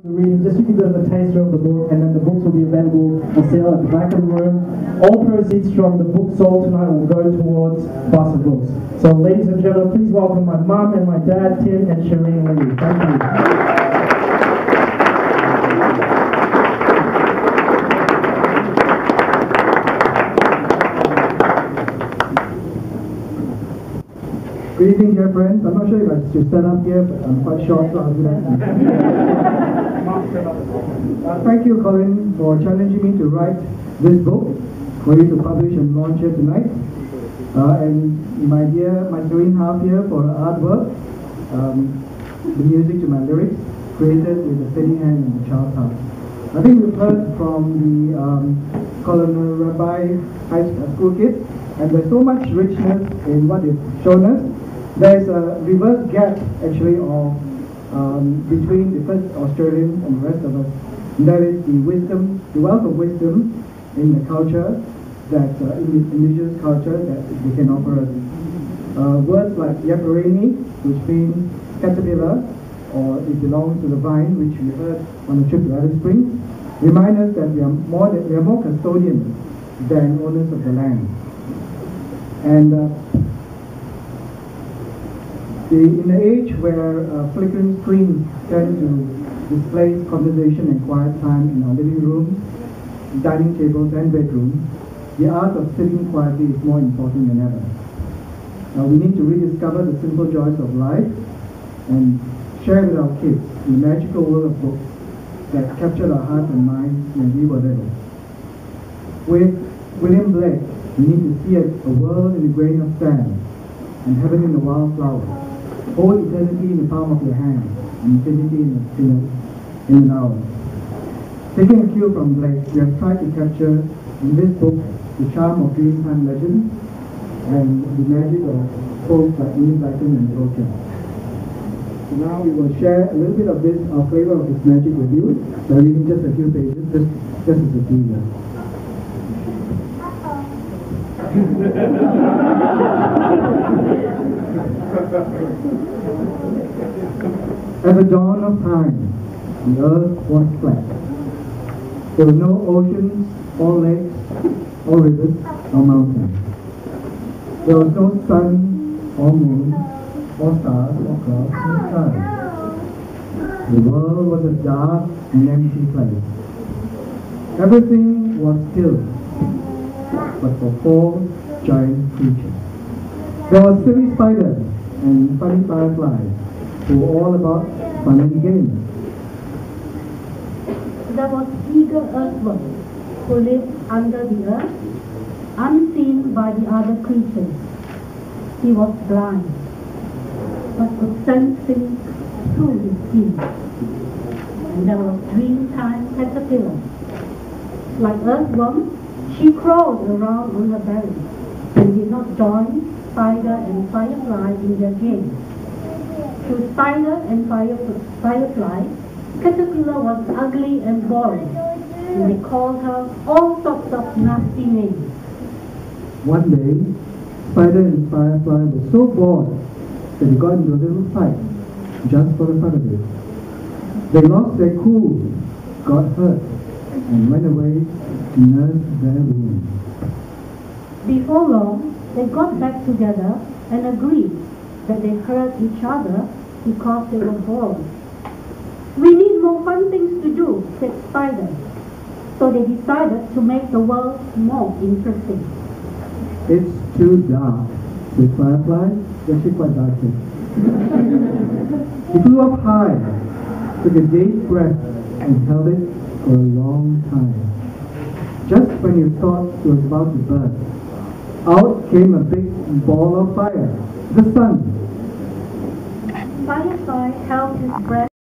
Reading just to give them a taster of the book, and then the books will be available for sale at the back of the room. All proceeds from the book sold tonight will go towards Bus of Books. So ladies and gentlemen, please welcome my mum and my dad, Tim and Sharene Lee. Thank you. Good evening, dear friends. I'm not sure if I should stand up here, but I'm quite short, so I'll do that. Thank you, Colin, for challenging me to write this book for you to publish and launch here tonight. And my Sharene half here for her artwork, the music to my lyrics, created with a steady hand and a child's heart. I think we've heard from the Colonel Rabbi high school kids, and there's so much richness in what they've shown us. There's a reverse gap actually of between the first Australians and the rest of us. And that is the wisdom, the wealth of wisdom in the culture, that indigenous culture that they can offer us. Words like yapareni, which means caterpillar, or it belongs to the vine, which we heard on the trip to Alice Springs, remind us that we are more custodians than owners of the land. And in the age where flickering screens tend to displace conversation and quiet time in our living rooms, dining tables and bedrooms, the art of sitting quietly is more important than ever. We need to rediscover the simple joys of life and share with our kids the magical world of books that captured our hearts and minds when we were little. With William Blake, we need to see a world in a grain of sand and heaven in the wildflower. Hold eternity in the palm of your hand and infinity in an hour. Taking a cue from Blake, we have tried to capture in this book the charm of Dreamtime legends and the magic of folks like Ian Blackton and Rocha. So now we will share a little bit of this, our flavor of this magic with you, by reading just a few pages, just as a teaser. At the dawn of time, the earth was flat. There were no oceans, or lakes, or rivers, or mountains. There was no sun, or moon, or stars, or clouds, or sky. The world was a dark and empty place. Everything was still, but for four giant creatures. There were silly spiders and funny fireflies who were all about fun and games. There was eager earthworm who lived under the earth, unseen by the other creatures. He was blind, but could sense things through his skin. And there was Dreamtime caterpillar. Like earthworm, she crawled around on her belly and did not join spider and firefly in their game. To spider and firefly, caterpillar was ugly and boring, and they called her all sorts of nasty names. One day, spider and firefly were so bored that they got into a little fight, just for the fun of it. They lost their cool, got hurt, and went away to nurse their wounds. Before long, they got back together and agreed that they hurt each other because they were bored. We need more fun things to do, said Spider. So they decided to make the world more interesting. It's too dark, said Firefly. It's actually quite dark too. He flew up high, took a deep breath, and held it for a long time. Just when you thought he was about to burst, out came a big ball of fire, the sun. Firefly held his breath